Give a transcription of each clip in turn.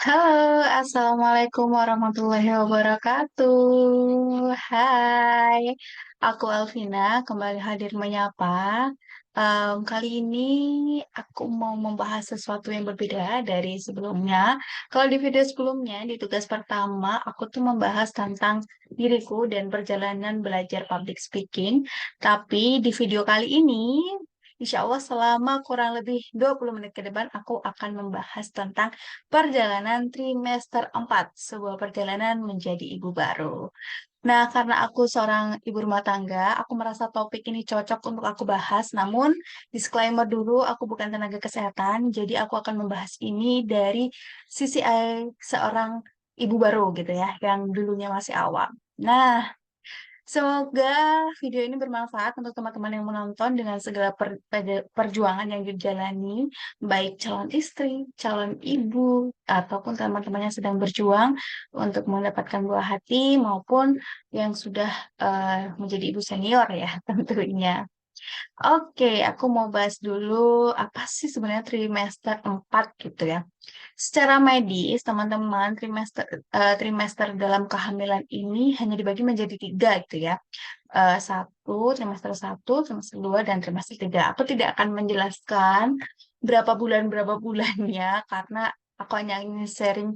Halo, Assalamualaikum warahmatullahi wabarakatuh. Hai, aku Alvina, kembali hadir menyapa. Kali ini aku mau membahas sesuatu yang berbeda dari sebelumnya. Kalau di video sebelumnya, di tugas pertama, aku tuh membahas tentang diriku dan perjalanan belajar public speaking. Tapi di video kali ini, insya Allah selama kurang lebih 20 menit ke depan, aku akan membahas tentang perjalanan trimester 4, sebuah perjalanan menjadi ibu baru. Nah, karena aku seorang ibu rumah tangga, aku merasa topik ini cocok untuk aku bahas. Namun, disclaimer dulu, aku bukan tenaga kesehatan, jadi aku akan membahas ini dari sisi seorang ibu baru gitu ya, yang dulunya masih awam. Nah, semoga video ini bermanfaat untuk teman-teman yang menonton dengan segala perjuangan yang dijalani, baik calon istri, calon ibu, ataupun teman-teman yang sedang berjuang untuk mendapatkan buah hati maupun yang sudah menjadi ibu senior ya tentunya. Oke, aku mau bahas dulu apa sih sebenarnya trimester 4 gitu ya. Secara medis, teman-teman, trimester dalam kehamilan ini hanya dibagi menjadi tiga gitu ya. Trimester 1, trimester 2, dan trimester 3. Aku tidak akan menjelaskan berapa bulannya karena aku hanya ingin sharing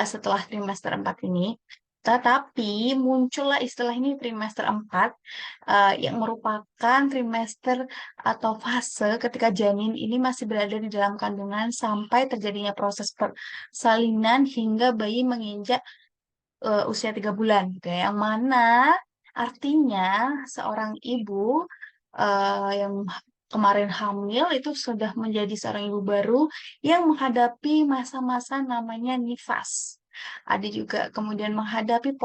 setelah trimester 4 ini. Tetapi muncullah istilah ini trimester 4 yang merupakan trimester atau fase ketika janin ini masih berada di dalam kandungan sampai terjadinya proses persalinan hingga bayi menginjak usia 3 bulan gitu ya. Yang mana artinya seorang ibu yang kemarin hamil itu sudah menjadi seorang ibu baru yang menghadapi masa-masa namanya nifas. Ada juga kemudian menghadapi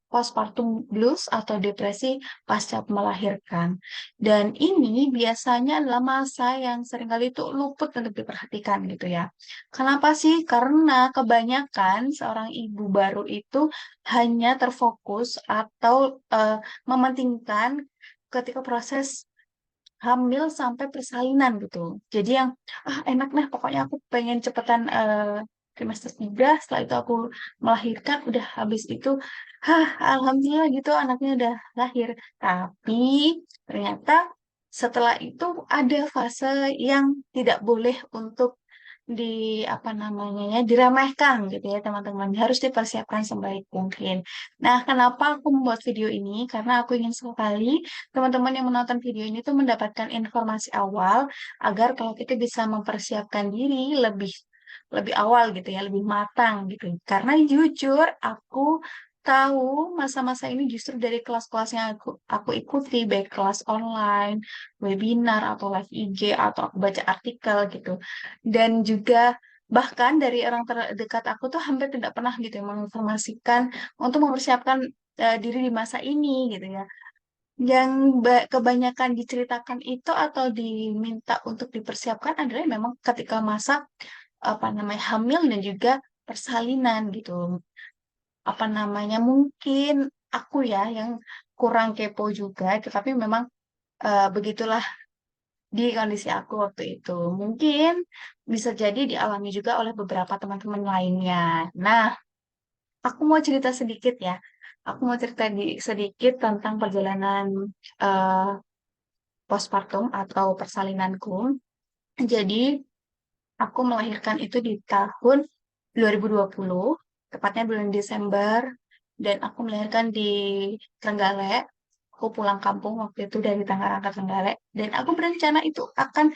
postpartum blues atau depresi pasca melahirkan. Dan ini biasanya adalah masa yang seringkali itu luput untuk diperhatikan gitu ya. Kenapa sih? Karena kebanyakan seorang ibu baru itu hanya terfokus atau mementingkan ketika proses hamil sampai persalinan gitu. Jadi yang enak nah pokoknya aku pengen cepetan trimester 3, setelah itu aku melahirkan udah habis itu alhamdulillah gitu anaknya udah lahir. Tapi ternyata setelah itu ada fase yang tidak boleh untuk di apa namanya ya diremehkan gitu ya teman-teman, harus dipersiapkan sebaik mungkin. Nah, kenapa aku membuat video ini? Karena aku ingin sekali teman-teman yang menonton video ini tuh mendapatkan informasi awal agar kalau kita bisa mempersiapkan diri lebih lebih awal gitu ya, lebih matang gitu. Karena jujur aku tahu masa-masa ini justru dari kelas-kelas yang aku ikuti, baik kelas online, webinar atau live IG atau aku baca artikel gitu. Dan juga bahkan dari orang terdekat aku tuh hampir tidak pernah gitu yang menginformasikan untuk mempersiapkan diri di masa ini gitu ya. Yang kebanyakan diceritakan itu atau diminta untuk dipersiapkan adalah memang ketika masa apa namanya hamil dan juga persalinan gitu. Apa namanya mungkin aku ya yang kurang kepo juga, tetapi memang begitulah di kondisi aku waktu itu. Mungkin bisa jadi dialami juga oleh beberapa teman-teman lainnya. Nah, aku mau cerita sedikit ya. Aku mau cerita sedikit tentang perjalanan eh, postpartum atau persalinanku. Jadi, aku melahirkan itu di tahun 2020, tepatnya bulan Desember, dan aku melahirkan di Trenggalek. Aku pulang kampung waktu itu dari Tangerang ke Trenggalek, dan aku berencana itu akan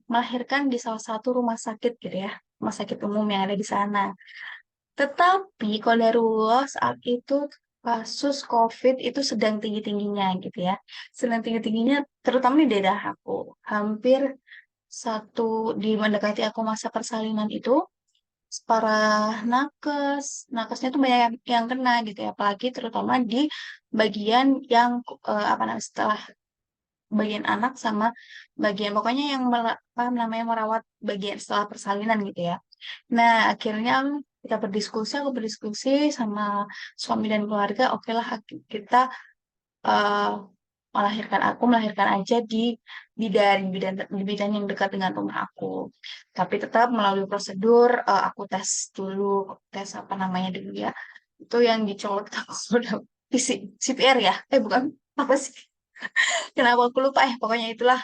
melahirkan di salah satu rumah sakit gitu ya, rumah sakit umum yang ada di sana. Tetapi kodarullah saat itu kasus COVID itu sedang tinggi-tingginya gitu ya. Sedang tinggi-tingginya terutama di daerah aku. Hampir satu di mendekati aku masa persalinan itu para nakes, nakesnya tuh banyak yang kena gitu ya. Apalagi terutama di bagian yang apa namanya setelah bagian anak sama bagian pokoknya yang apa namanya merawat bagian setelah persalinan gitu ya. Nah, akhirnya kita berdiskusi, aku berdiskusi sama suami dan keluarga, oke lah kita melahirkan aja di bidan yang dekat dengan rumah aku. Tapi tetap melalui prosedur, aku tes dulu, tes apa namanya dulu ya. Itu yang dicolok aku sudah CPR ya? Bukan, apa sih? Kenapa aku lupa ya? Pokoknya itulah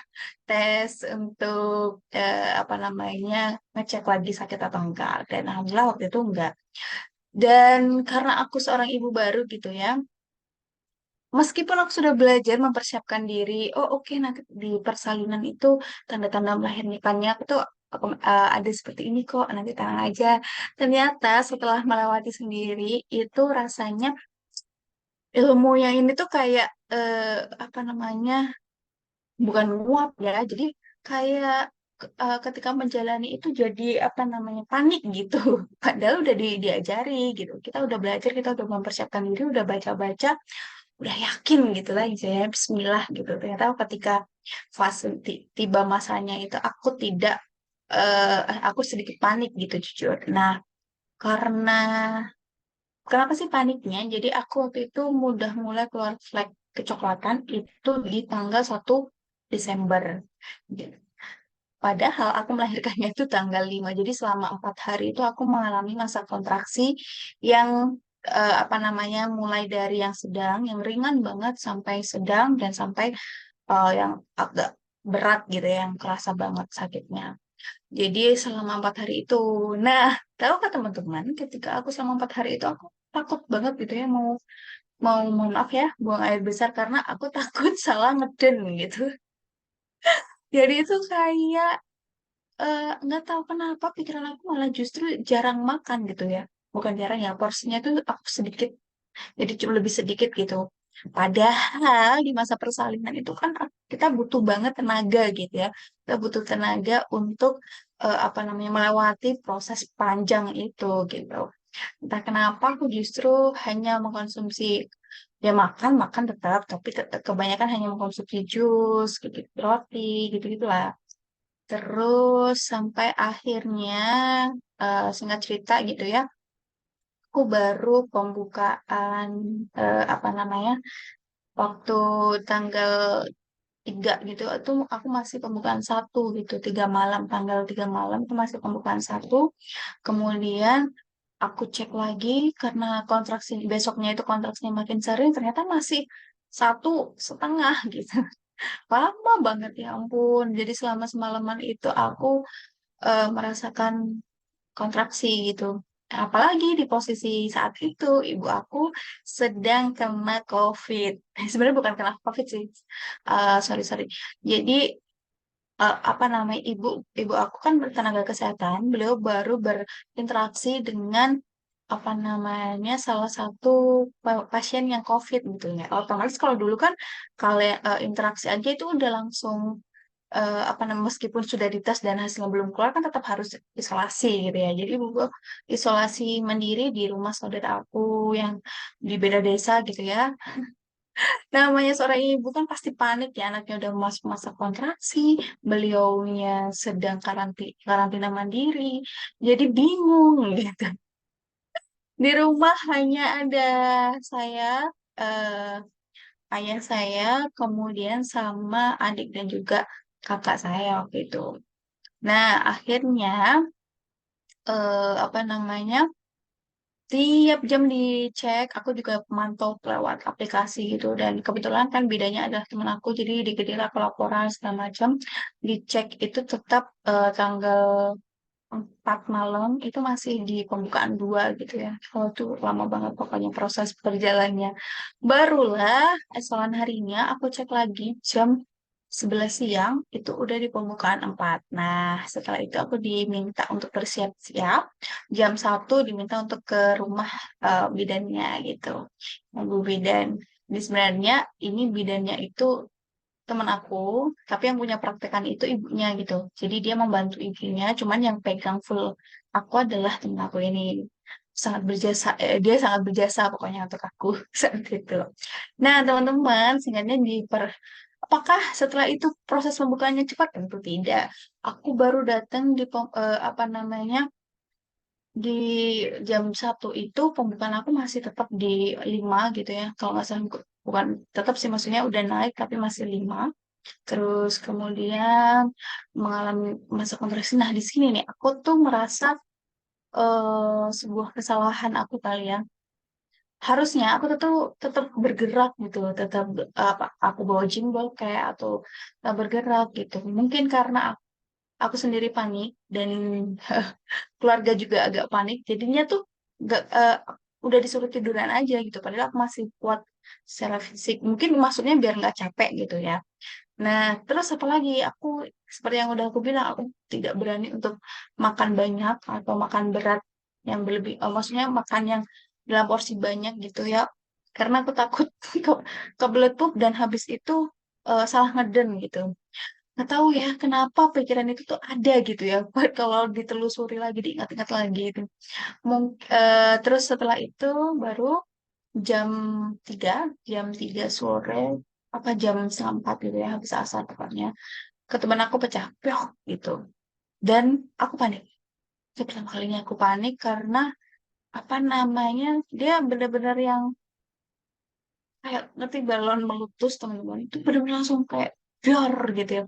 tes untuk apa namanya, ngecek lagi sakit atau enggak. Dan alhamdulillah waktu itu enggak. Dan karena aku seorang ibu baru gitu ya, meskipun aku sudah belajar mempersiapkan diri, oh oke, nanti di persalinan itu tanda-tanda melahirkannya aku tuh ada seperti ini kok, nanti tenang aja. Ternyata setelah melewati sendiri, itu rasanya ilmu yang ini tuh kayak apa namanya, bukan nguap ya, jadi kayak ketika menjalani itu jadi apa namanya, panik gitu. Padahal udah diajari gitu, kita udah belajar, kita udah mempersiapkan diri, udah baca-baca, udah yakin gitu lah, saya Bismillah gitu. Ternyata ketika fase tiba masanya itu aku sedikit panik gitu jujur. Nah, karena kenapa sih paniknya? Jadi aku waktu itu mudah mulai keluar flek kecoklatan itu di tanggal 1 Desember. Gitu. Padahal aku melahirkannya itu tanggal 5. Jadi selama 4 hari itu aku mengalami masa kontraksi yang apa namanya, mulai dari yang sedang, yang ringan banget sampai sedang, dan sampai yang agak berat gitu ya, yang kerasa banget sakitnya. Jadi selama 4 hari itu, nah, tahu kan teman-teman, ketika aku selama 4 hari itu aku takut banget gitu ya, mau mau mohon maaf ya, buang air besar karena aku takut salah ngeden gitu. Jadi itu kayak nggak tahu kenapa pikiran aku malah justru jarang makan gitu ya. Bukan jarang ya, porsinya tuh aku sedikit, jadi cuma lebih sedikit gitu. Padahal di masa persalinan itu kan kita butuh banget tenaga gitu ya. Kita butuh tenaga untuk apa namanya, melewati proses panjang itu gitu. Entah kenapa aku justru hanya mengkonsumsi, ya makan makan tetap, tapi kebanyakan hanya mengkonsumsi jus, gitu, roti, gitu-gitulah. Terus sampai akhirnya singkat cerita gitu ya, aku baru pembukaan apa namanya, waktu tanggal 3 gitu, itu aku masih pembukaan 1 gitu, 3 malam, tanggal 3 malam itu masih pembukaan 1. Kemudian aku cek lagi karena kontraksi besoknya itu kontraksinya makin sering, ternyata masih 1,5 gitu. Lama banget ya ampun. Jadi selama semalaman itu aku merasakan kontraksi gitu. Apalagi di posisi saat itu ibu aku sedang kena COVID. Sebenarnya bukan kena COVID sih. Sorry sorry. Jadi apa namanya, ibu ibu aku kan bertenaga kesehatan. Beliau baru berinteraksi dengan apa namanya, salah satu pasien yang COVID gitu ya. Otomatis kalau dulu kan kalau interaksi aja itu udah langsung apa namanya, meskipun sudah dites dan hasilnya belum keluar kan tetap harus isolasi gitu ya. Jadi ibu gua isolasi mandiri di rumah saudara aku yang di beda desa gitu ya. Namanya seorang ibu kan pasti panik ya, anaknya udah masuk masa kontraksi, beliaunya sedang karantina mandiri, jadi bingung gitu. Di rumah hanya ada saya, eh, ayah saya, kemudian sama adik dan juga kakak saya waktu itu. Nah, akhirnya apa namanya? Tiap jam dicek, aku juga pemantau lewat aplikasi gitu. Dan kebetulan kan bedanya adalah teman aku, jadi dikira aku laporan segala macam. Dicek itu tetap tanggal 4 malam itu masih di pembukaan 2 gitu ya. Oh, itu lama banget pokoknya proses berjalannya. Barulah esokan harinya aku cek lagi jam 11 siang itu udah di pembukaan 4. Nah, setelah itu aku diminta untuk bersiap-siap. Jam 1 diminta untuk ke rumah bidannya gitu. Ibu bidan. Jadi sebenarnya ini bidannya itu teman aku, tapi yang punya praktekan itu ibunya gitu. Jadi dia membantu ibunya, cuman yang pegang full aku adalah teman aku ini. Sangat berjasa, dia sangat berjasa pokoknya untuk aku saat itu. Nah, teman-teman, singkatnya apakah setelah itu proses pembukaannya cepat? Tentu tidak. Aku baru datang apa namanya, di jam 1 itu pembukaan aku masih tetap di 5 gitu ya. Kalau nggak salah bukan tetap sih, maksudnya udah naik tapi masih 5. Terus kemudian mengalami masa kontraksi. Nah, di sini nih aku tuh merasa sebuah kesalahan aku kali ya. Harusnya aku tetap bergerak gitu, tetap apa aku bawa gym bag kayak atau bergerak gitu. Mungkin karena aku sendiri panik dan keluarga juga agak panik, jadinya tuh nggak udah disuruh tiduran aja gitu. Padahal aku masih kuat secara fisik. Mungkin maksudnya biar nggak capek gitu ya. Nah, terus apalagi aku seperti yang udah aku bilang, aku tidak berani untuk makan banyak atau makan berat yang berlebih. Maksudnya makan yang dalam porsi banyak gitu ya, karena aku takut kebelet pup dan habis itu salah ngeden gitu. Nggak tahu ya kenapa pikiran itu tuh ada gitu ya. Kalau ditelusuri lagi, diingat-ingat lagi itu. Terus setelah itu baru jam 3 jam 3 sore apa jam 3:30 gitu ya, habis asar tepatnya ke teman aku pecah piok gitu, dan aku panik. Itu pertama kalinya aku panik karena apa namanya, dia benar-benar yang kayak ngerti balon meletus teman-teman, itu benar-benar langsung kayak dor gitu ya,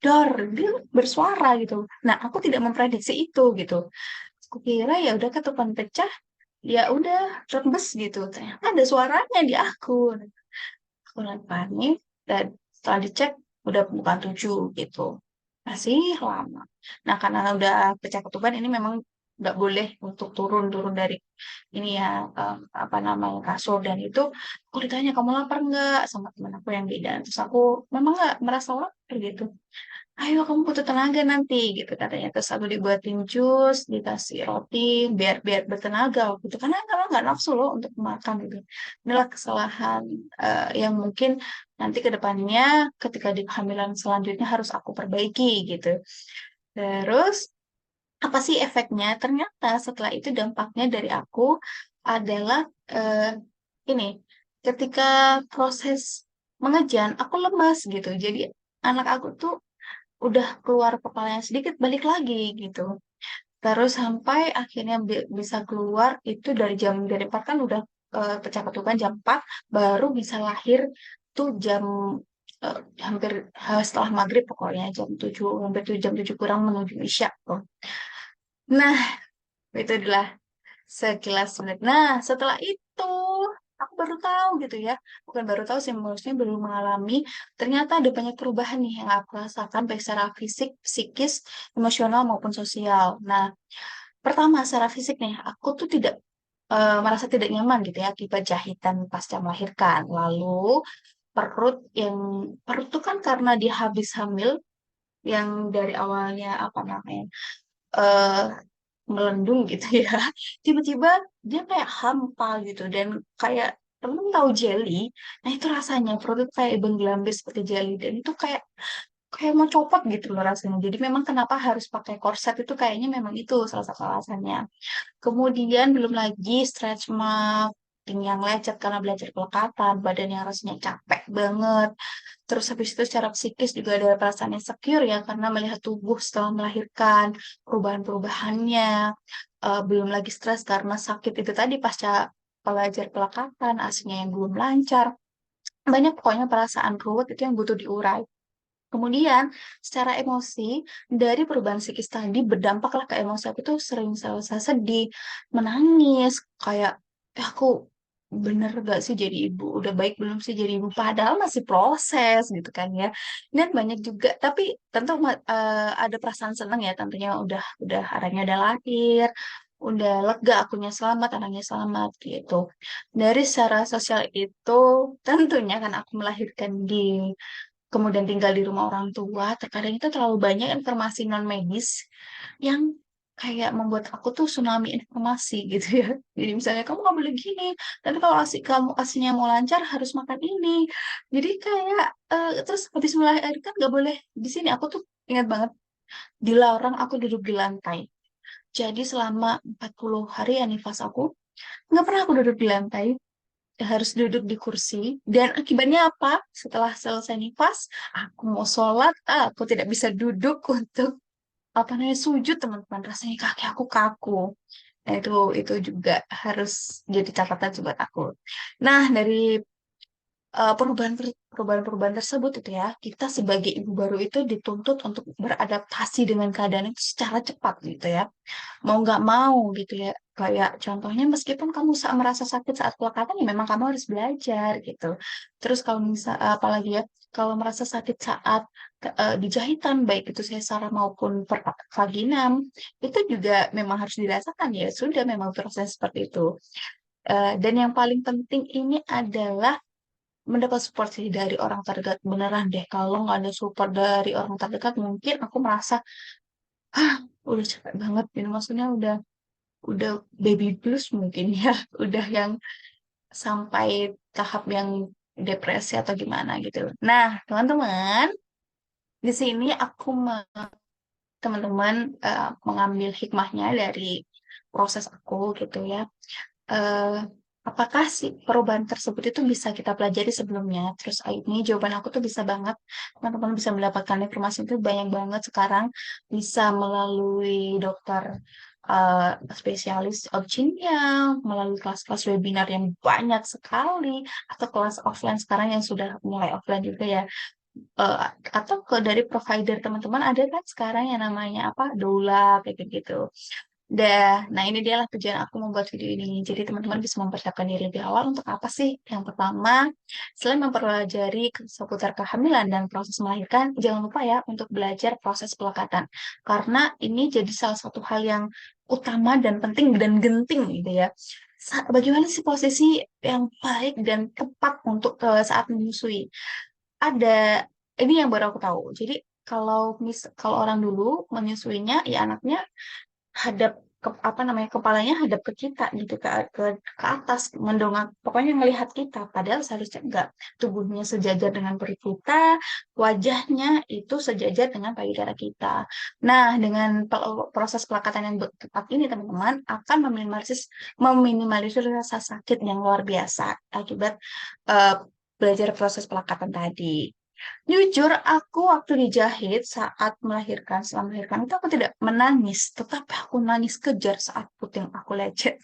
dor, dia bersuara gitu. Nah, aku tidak memprediksi itu gitu. Aku kira ya udah ketupan pecah, ya udah rembes gitu, ternyata ada suaranya di aku. Aku lagi panik dan setelah dicek udah bukan 7 gitu. Masih lama. Nah, karena udah pecah ketuban, ini memang nggak boleh untuk turun-turun dari ini ya, apa namanya, kasur. Dan itu aku ditanya, kamu lapar nggak, sama teman aku yang beda. Terus aku memang nggak merasa lapar gitu. Ayo kamu butuh tenaga nanti gitu katanya. Terus aku dibuatin jus, dikasih roti biar biar bertenaga gitu. Karena kalau nggak nafsu loh untuk makan gitu. Inilah kesalahan yang mungkin nanti ke depannya ketika di kehamilan selanjutnya harus aku perbaiki gitu. Terus apa sih efeknya? Ternyata setelah itu dampaknya dari aku adalah eh, ini, ketika proses mengejan aku lemas gitu. Jadi anak aku tuh udah keluar kepalanya sedikit balik lagi gitu. Terus sampai akhirnya bisa keluar itu dari 4 kan udah pecah ketuban jam 4, baru bisa lahir tuh eh, hampir setelah maghrib, pokoknya jam 7, hampir tuh jam 7 kurang menuju isya tuh. Nah, itu adalah sekilas menit. Nah, setelah itu aku baru tahu gitu ya. Bukan baru tahu sih, maksudnya baru mengalami. Ternyata ada banyak perubahan nih yang aku rasakan baik secara fisik, psikis, emosional maupun sosial. Nah, pertama secara fisik nih, aku tuh tidak merasa tidak nyaman gitu ya akibat jahitan pasca melahirkan. Lalu yang perut tuh kan karena dia habis hamil, yang dari awalnya apa namanya, eh, melendung gitu ya. Tiba-tiba dia kayak hampa gitu dan kayak, temen tahu jelly, nah itu rasanya perut itu kayak bergelambir seperti jelly, dan itu kayak kayak mau copot gitu loh rasanya. Jadi memang kenapa harus pakai korset itu kayaknya memang itu salah satu alasannya. Kemudian belum lagi stretch mark, yang lecet karena belajar pelekatan, badan yang rasanya capek banget. Terus habis itu secara psikis juga ada perasaan insecure ya, karena melihat tubuh setelah melahirkan, perubahan-perubahannya. Belum lagi stres karena sakit itu tadi pasca pelajar pelakatan, asinya yang belum lancar. Banyak pokoknya perasaan ruwet itu yang butuh diurai. Kemudian secara emosi, dari perubahan psikis tadi berdampaklah ke emosi. Aku tuh sering selesai sedih, menangis, kayak aku bener gak sih jadi ibu? Udah baik belum sih jadi ibu? Padahal masih proses gitu kan ya. Dan banyak juga, tapi tentu ada perasaan senang ya, tentunya udah anaknya udah lahir, udah lega, akunya selamat, anaknya selamat gitu. Dari secara sosial itu, tentunya kan aku melahirkan kemudian tinggal di rumah orang tua, terkadang itu terlalu banyak informasi non medis yang kayak membuat aku tuh tsunami informasi gitu ya. Jadi misalnya kamu nggak boleh gini, tapi kalau kamu asinya mau lancar harus makan ini. Jadi kayak terus habis melahirkan nggak boleh di sini. Aku tuh ingat banget dilarang aku duduk di lantai. Jadi selama 40 hari ya nifas aku nggak pernah aku duduk di lantai, harus duduk di kursi. Dan akibatnya apa? Setelah selesai nifas, aku mau sholat, aku tidak bisa duduk untuk apa namanya sujud, teman-teman. Rasanya kaki aku kaku. Nah, itu juga harus jadi catatan buat aku. Nah, dari perubahan-perubahan tersebut itu ya, kita sebagai ibu baru itu dituntut untuk beradaptasi dengan keadaan itu secara cepat gitu ya. Mau nggak mau gitu ya. Kayak contohnya meskipun kamu merasa sakit saat kelekatan ya memang kamu harus belajar gitu. Terus kalau misal apalagi ya, kalau merasa sakit saat di jahitan baik itu sesar maupun vaginam itu juga memang harus dirasakan ya. Sudah memang proses seperti itu. Dan yang paling penting ini adalah mendapat support sih dari orang terdekat beneran deh. Kalau nggak ada support dari orang terdekat mungkin aku merasa udah capek banget gitu. Maksudnya udah baby blues mungkin ya, udah yang sampai tahap yang depresi atau gimana gitu. Nah, teman-teman, di sini aku teman-teman mengambil hikmahnya dari proses aku gitu ya. eh, Apakah sih perubahan tersebut itu bisa kita pelajari sebelumnya? Terus ini jawaban aku tuh bisa banget. Teman-teman bisa mendapatkan informasi itu banyak banget sekarang. Bisa melalui dokter spesialis opsinya, melalui kelas-kelas webinar yang banyak sekali, atau kelas offline sekarang yang sudah mulai offline juga ya. Eh, atau dari provider teman-teman ada kan sekarang yang namanya apa? Doula kayak gitu. Nah ini dialah tujuan aku membuat video ini. Jadi teman-teman bisa mempersiapkan diri lebih awal untuk apa sih? Yang pertama, selain mempelajari seputar kehamilan dan proses melahirkan, jangan lupa ya untuk belajar proses pelekatan. Karena ini jadi salah satu hal yang utama dan penting dan genting gitu ya. Bagaimana sih posisi yang baik dan tepat untuk saat menyusui? Ada, ini yang baru aku tahu. Jadi kalau orang dulu menyusuinya, ya anaknya hadap apa namanya kepalanya hadap ke kita gitu ke atas mendongak pokoknya melihat kita padahal seharusnya enggak tubuhnya sejajar dengan perut kita wajahnya itu sejajar dengan payudara kita. Nah dengan proses pelekatan yang tepat ini teman-teman akan meminimalisir rasa sakit yang luar biasa akibat eh, belajar proses pelekatan tadi. Jujur, aku waktu dijahit saat melahirkan, setelah melahirkan itu aku tidak menangis, tetapi aku nangis kejar saat puting aku lecet.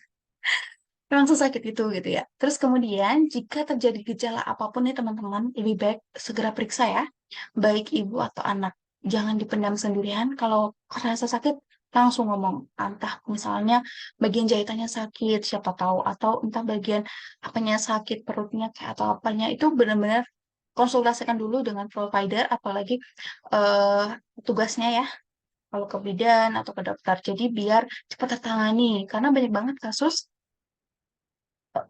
Memang sesakit itu gitu ya. Terus kemudian, jika terjadi gejala apapun nih teman-teman, lebih baik segera periksa ya, baik ibu atau anak. Jangan dipendam sendirian, kalau rasa sakit langsung ngomong. Entah misalnya bagian jahitannya sakit, siapa tahu, atau entah bagian apanya sakit, perutnya kayak atau apanya, itu benar-benar konsultasikan dulu dengan provider, apalagi eh, tugasnya ya, kalau ke bidan atau ke dokter. Jadi biar cepat tertangani, karena banyak banget kasus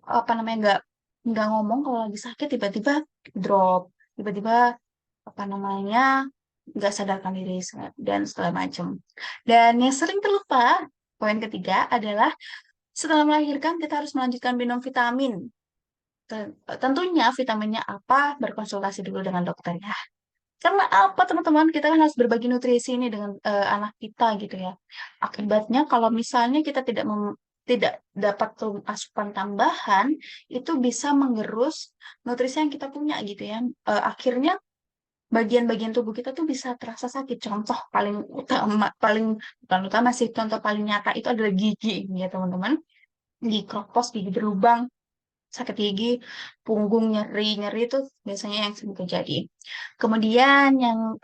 apa namanya nggak ngomong kalau lagi sakit tiba-tiba drop, tiba-tiba apa namanya nggak sadarkan diri dan segala macam. Dan yang sering terlupa, poin ketiga adalah setelah melahirkan kita harus melanjutkan minum vitamin. Tentunya vitaminnya apa berkonsultasi dulu dengan dokter ya. Karena apa teman-teman? Kita kan harus berbagi nutrisi ini dengan anak kita gitu ya. Akibatnya kalau misalnya kita tidak dapat asupan tambahan, itu bisa mengerus nutrisi yang kita punya gitu ya. Akhirnya bagian-bagian tubuh kita tuh bisa terasa sakit. Contoh paling utama, paling bukan utama sih, contoh paling nyata itu adalah gigi ya teman-teman. Gigi kropos, gigi berlubang, sakit gigi, punggung nyeri-nyeri itu biasanya yang sering terjadi. Kemudian yang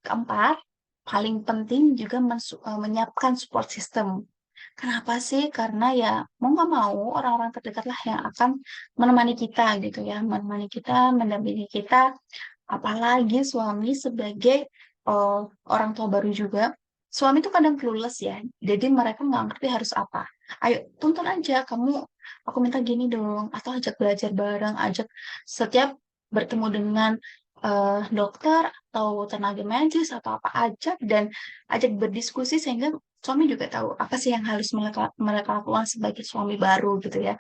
keempat, paling penting juga menyiapkan support system. Kenapa sih? Karena ya mau nggak mau orang-orang terdekat lah yang akan menemani kita gitu ya, menemani kita, mendampingi kita. Apalagi suami sebagai eh, orang tua baru juga. Suami itu kadang clueless ya, jadi mereka nggak ngerti harus apa. Ayo, tuntun aja kamu, aku minta gini dong, atau ajak belajar bareng, ajak setiap bertemu dengan dokter atau tenaga medis atau apa ajak dan ajak berdiskusi sehingga suami juga tahu apa sih yang harus mereka lakukan sebagai suami baru gitu ya.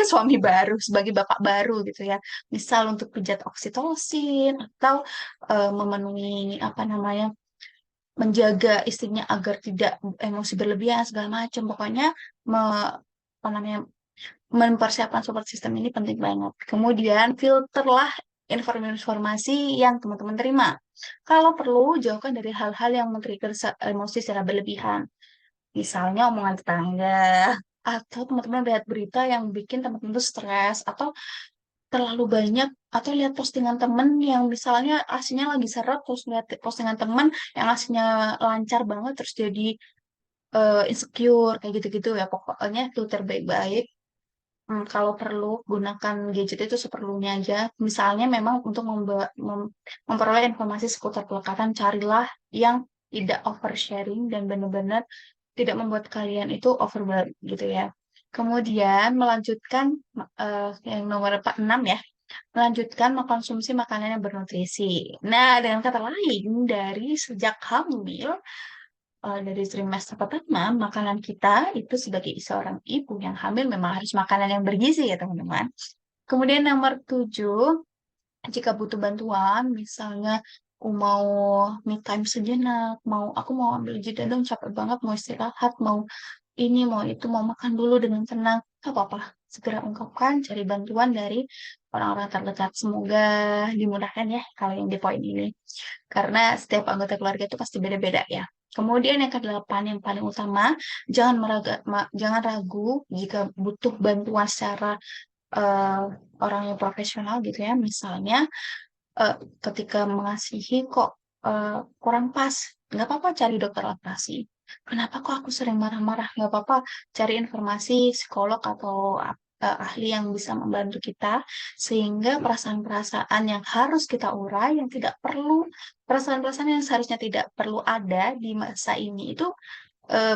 Suami baru, sebagai bapak baru gitu ya. Misal untuk pijat oksitosin atau memenuhi apa namanya menjaga istrinya agar tidak emosi berlebihan segala macam. Pokoknya apa namanya mempersiapkan support system ini penting banget. Kemudian filterlah informasi-informasi yang teman-teman terima. Kalau perlu jauhkan dari hal-hal yang men-trigger emosi secara berlebihan. Misalnya omongan tetangga atau teman-teman lihat berita yang bikin teman-teman tuh stres atau terlalu banyak atau lihat postingan temen yang misalnya aslinya lagi seret, terus lihat postingan temen yang aslinya lancar banget, terus jadi insecure kayak gitu-gitu ya. Pokoknya filter baik-baik. Kalau perlu gunakan gadget itu seperlunya aja. Misalnya memang untuk memperoleh informasi seputar pelekatan, carilah yang tidak oversharing dan benar-benar tidak membuat kalian itu overwhelmed gitu ya. Kemudian melanjutkan yang nomor 6 ya, melanjutkan mengkonsumsi makanan yang bernutrisi. Nah, dengan kata lain, dari sejak hamil, dari trimester pertama, makanan kita itu sebagai seorang ibu yang hamil memang harus makanan yang bergizi ya teman-teman. Kemudian nomor 7, jika butuh bantuan, misalnya aku mau me time sejenak, aku mau ambil jeda dong, capek banget, mau istirahat, mau ini, mau itu, mau makan dulu dengan tenang, gak apa-apa. Segera ungkapkan, cari bantuan dari orang-orang terdekat. Semoga dimudahkan ya kalau yang di poin ini. Karena setiap anggota keluarga itu pasti beda-beda ya. Kemudian yang kedelapan yang paling utama, jangan ragu jika butuh bantuan secara eh, orang yang profesional gitu ya. Misalnya eh, ketika mengasihi kok kurang pas, nggak apa-apa cari dokter operasi. Kenapa kok aku sering marah-marah? Nggak apa-apa cari informasi psikolog atau ahli yang bisa membantu kita sehingga perasaan-perasaan yang harus kita urai yang tidak perlu, perasaan-perasaan yang seharusnya tidak perlu ada di masa ini itu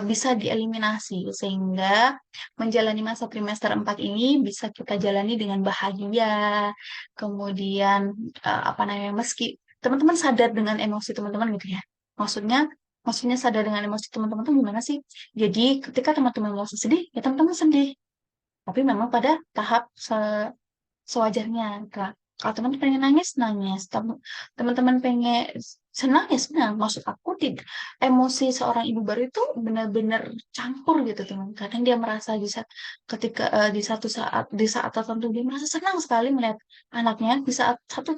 bisa dieliminasi sehingga menjalani masa trimester 4 ini bisa kita jalani dengan bahagia. Kemudian apa namanya, meski teman-teman sadar dengan emosi teman-teman gitu ya. Maksudnya maksudnya sadar dengan emosi teman-teman tuh gimana sih? Jadi ketika teman-teman merasa sedih, ya teman-teman sedih. Tapi memang pada tahap sewajarnya. Kalau teman pengen nangis, nangis. Teman-teman pengen senang, ya senang. Maksud aku, tidak, emosi seorang ibu baru itu benar-benar campur gitu, teman. Kadang dia merasa ketika di satu saat, di saat tertentu dia merasa senang sekali melihat anaknya. Di saat satu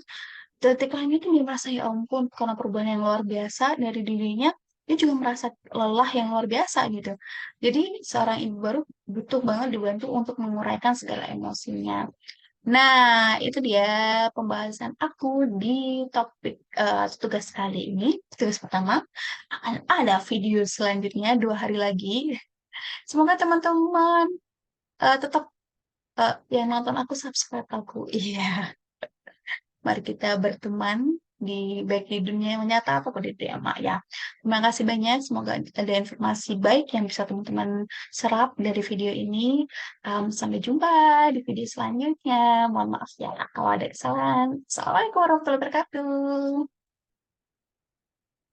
detik lain itu dia merasa ya ampun, karena perubahan yang luar biasa dari dirinya, dia juga merasa lelah yang luar biasa gitu. Jadi seorang ibu baru butuh banget dibantu untuk menguraikan segala emosinya. Nah, itu dia pembahasan aku di topik tugas kali ini. Tugas pertama akan ada video selanjutnya 2 hari lagi. Semoga teman-teman tetap yang nonton aku subscribe aku. Iya, mari kita berteman di baik di dunia yang nyata ataupun di dunia maya. Terima kasih banyak. Semoga ada informasi baik yang bisa teman-teman serap dari video ini. Sampai jumpa di video selanjutnya. Mohon maaf ya kalau ada kesalahan. Assalamualaikum warahmatullahi wabarakatuh.